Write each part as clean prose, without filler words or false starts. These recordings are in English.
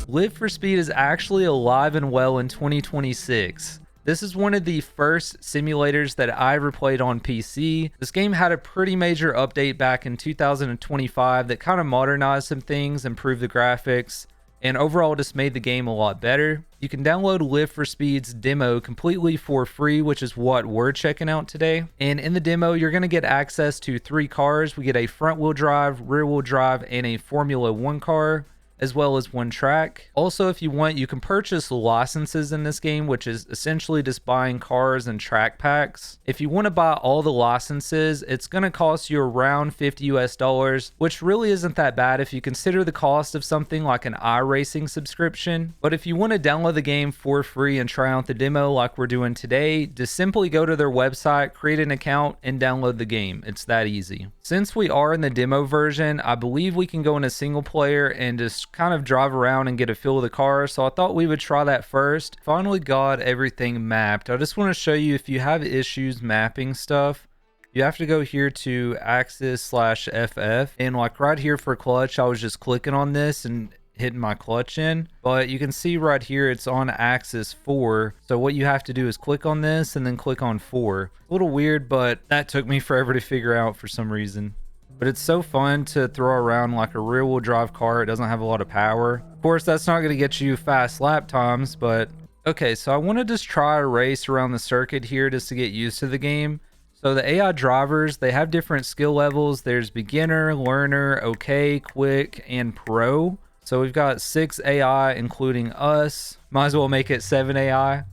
Live for Speed is actually alive and well in 2026. This is one of the first simulators that I ever played on PC. This game had a pretty major update back in 2025 that kind of modernized some things, improved the graphics, and overall just made the game a lot better. You can download Live for Speed's demo completely for free, which is what we're checking out today. And in the demo, you're going to get access to 3 cars. We get a front wheel drive, rear wheel drive, and a Formula 1 car, as well as 1 track. Also, if you want, you can purchase licenses in this game, which is essentially just buying cars and track packs. If you want to buy all the licenses, it's going to cost you around $50 US, which really isn't that bad if you consider the cost of something like an iRacing subscription. But if you want to download the game for free and try out the demo like we're doing today, just simply go to their website, create an account, and download the game. It's that easy. Since we are in the demo version, I believe we can go in a single player and just kind of drive around and get a feel of the car, so I thought we would try that first. Finally got everything mapped. I just want to show you, if you have issues mapping stuff, you have to go here to axis/FF, and like right here for clutch, I was just clicking on this and hitting my clutch in, but you can see right here it's on axis 4, so what you have to do is click on this and then click on 4. A little weird, but that took me forever to figure out for some reason. But it's so fun to throw around like a rear wheel drive car. It doesn't have a lot of power. Of course, that's not going to get you fast lap times, but okay, so I want to just try a race around the circuit here just to get used to the game. So the AI drivers, they have different skill levels. There's beginner, learner, okay, quick, and pro. So we've got 6 AI, including us. Might as well make it 7 AI.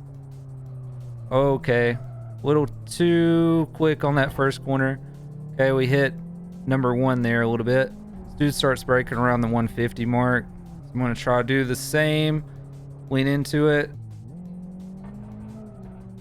Okay, a little too quick on that first corner. Okay, we hit number 1 there a little bit. This dude starts braking around the 150 mark. So I'm going to try to do the same. Lean into it.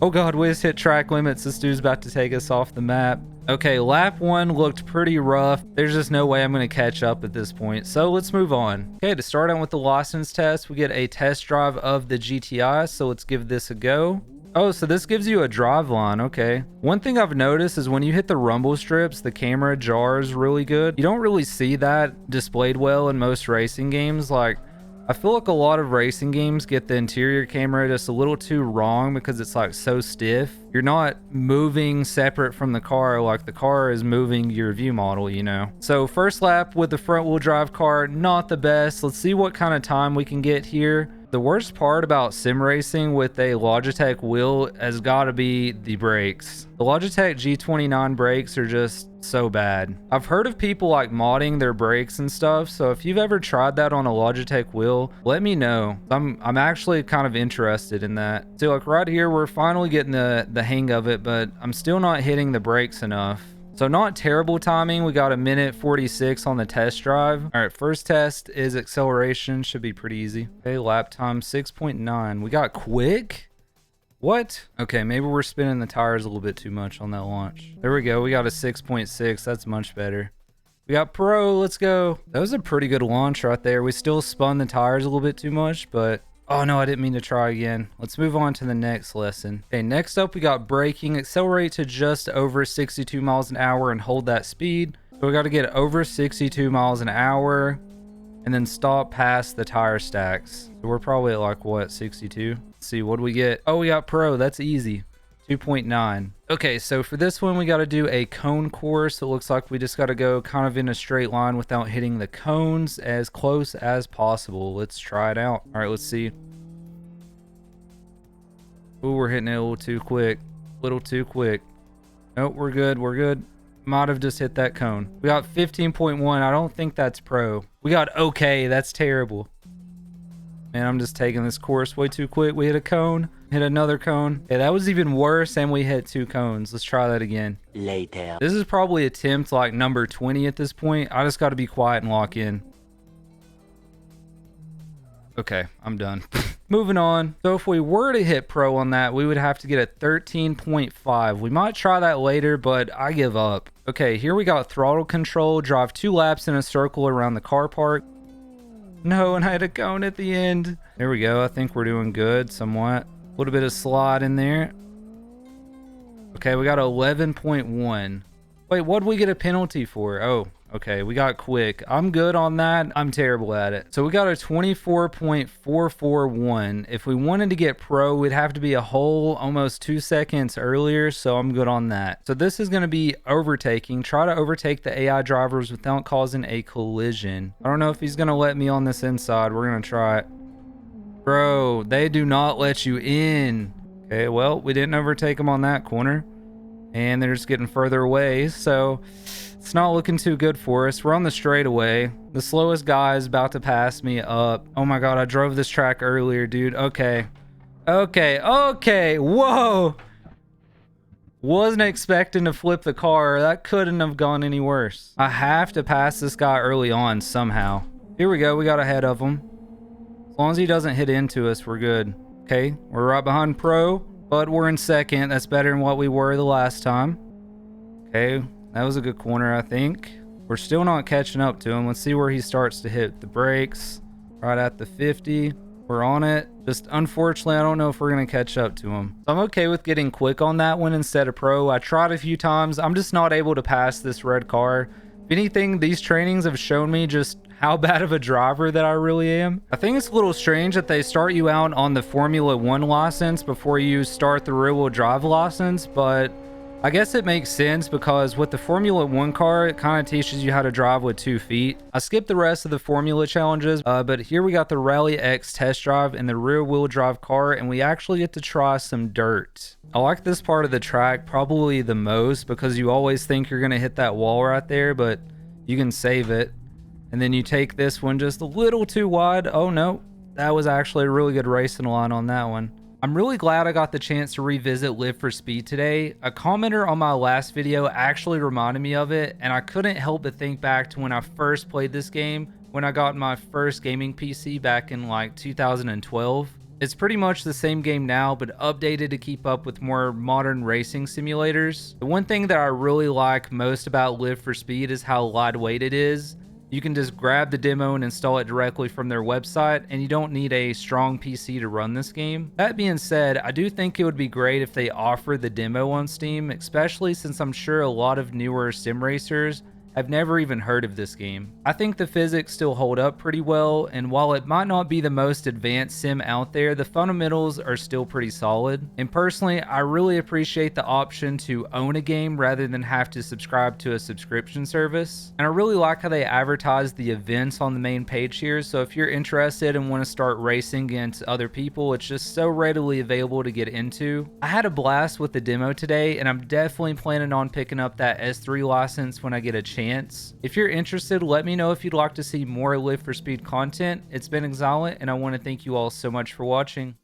Oh god, we just hit track limits. This dude's about to take us off the map. Okay, lap 1 looked pretty rough. There's just no way I'm going to catch up at this point. So let's move on. Okay, to start out with the license test, we get a test drive of the GTI. So let's give this a go. Oh, so this gives you a drive line. Okay. One thing I've noticed is when you hit the rumble strips, the camera jars really good. You don't really see that displayed well in most racing games. Like, I feel like a lot of racing games get the interior camera just a little too wrong because it's like so stiff. You're not moving separate from the car like the car is moving your view model, you know. So first lap with the front wheel drive car, not the best. Let's see what kind of time we can get here. The worst part about sim racing with a Logitech wheel has got to be the brakes. The Logitech G29 brakes are just so bad. I've heard of people like modding their brakes and stuff, so if you've ever tried that on a Logitech wheel, let me know. I'm actually kind of interested in that. So like right here, we're finally getting the hang of it, but I'm still not hitting the brakes enough. So not terrible timing. We got a minute 46 on the test drive. All right, first test is acceleration. Should be pretty easy. Okay, lap time 6.9. We got quick? What? Okay, maybe we're spinning the tires a little bit too much on that launch. There we go. We got a 6.6. That's much better. We got pro. Let's go. That was a pretty good launch right there. We still spun the tires a little bit too much, but oh no, I didn't mean to try again. Let's move on to the next lesson. Okay, next up we got braking. Accelerate to just over 62 miles an hour and hold that speed. So we got to get over 62 miles an hour and then stop past the tire stacks. So we're probably at like what, 62? Let's see, what do we get? Oh, we got pro. That's easy. 2.9. Okay, so for this one we got to do a cone course. It looks like we just got to go kind of in a straight line without hitting the cones as close as possible. Let's try it out. All right, let's see. Oh, we're hitting it a little too quick. A little too quick. Nope, we're good. We're good. Might have just hit that cone. We got 15.1. I don't think that's pro. We got okay. That's terrible. Man, I'm just taking this course way too quick. We hit a cone. Hit another cone. Okay, that was even worse, and we hit 2 cones. Let's try that again. Later. This is probably attempt like number 20 at this point. I just got to be quiet and lock in. Okay, I'm done. Moving on. So if we were to hit pro on that, we would have to get a 13.5. We might try that later, but I give up. Okay, here we got throttle control. Drive 2 laps in a circle around the car park. No, and I had a cone at the end. There we go. I think we're doing good somewhat. A little bit of slide in there. Okay, we got 11.1. Wait, what did we get a penalty for? Oh, Okay, we got quick. I'm good on that. I'm terrible at it. So we got a 24.441. If we wanted to get pro, we'd have to be a whole almost 2 seconds earlier. So I'm good on that. So this is going to be overtaking. Try to overtake the AI drivers without causing a collision. I don't know if he's going to let me on this inside. We're going to try it. Bro, they do not let you in. Okay, well, we didn't overtake them on that corner. And they're just getting further away. So it's not looking too good for us. We're on the straightaway. The slowest guy is about to pass me up. Oh my God, I drove this track earlier, dude. Okay. Whoa. Wasn't expecting to flip the car. That couldn't have gone any worse. I have to pass this guy early on somehow. Here we go. We got ahead of him. As long as he doesn't hit into us, we're good. Okay, we're right behind pro, but we're in second. That's better than what we were the last time. Okay, that was a good corner, I think. We're still not catching up to him. Let's see where he starts to hit the brakes. Right at the 50. We're on it. Just unfortunately, I don't know if we're going to catch up to him. So I'm okay with getting quick on that one instead of pro. I tried a few times. I'm just not able to pass this red car. If anything, these trainings have shown me just how bad of a driver that I really am. I think it's a little strange that they start you out on the Formula 1 license before you start the rear-wheel drive license, but I guess it makes sense because with the Formula 1 car, it kind of teaches you how to drive with 2 feet. I skipped the rest of the Formula challenges, but here we got the Rally X test drive in the rear-wheel drive car, and we actually get to try some dirt. I like this part of the track probably the most because you always think you're going to hit that wall right there, but you can save it. And then you take this one just a little too wide. Oh no, that was actually a really good racing line on that one. I'm really glad I got the chance to revisit Live for Speed today. A commenter on my last video actually reminded me of it, and I couldn't help but think back to when I first played this game, when I got my first gaming PC back in like 2012. It's pretty much the same game now, but updated to keep up with more modern racing simulators. The one thing that I really like most about Live for Speed is how lightweight it is. You can just grab the demo and install it directly from their website, and you don't need a strong PC to run this game. That being said, I do think it would be great if they offer the demo on Steam, especially since I'm sure a lot of newer sim racers I've never even heard of this game. I think the physics still hold up pretty well, and while it might not be the most advanced sim out there, the fundamentals are still pretty solid. And personally, I really appreciate the option to own a game rather than have to subscribe to a subscription service. And I really like how they advertise the events on the main page here, so if you're interested and want to start racing against other people, it's just so readily available to get into. I had a blast with the demo today, and I'm definitely planning on picking up that S3 license when I get a chance. If you're interested, let me know if you'd like to see more Live for Speed content. It's been Exilent, and I want to thank you all so much for watching.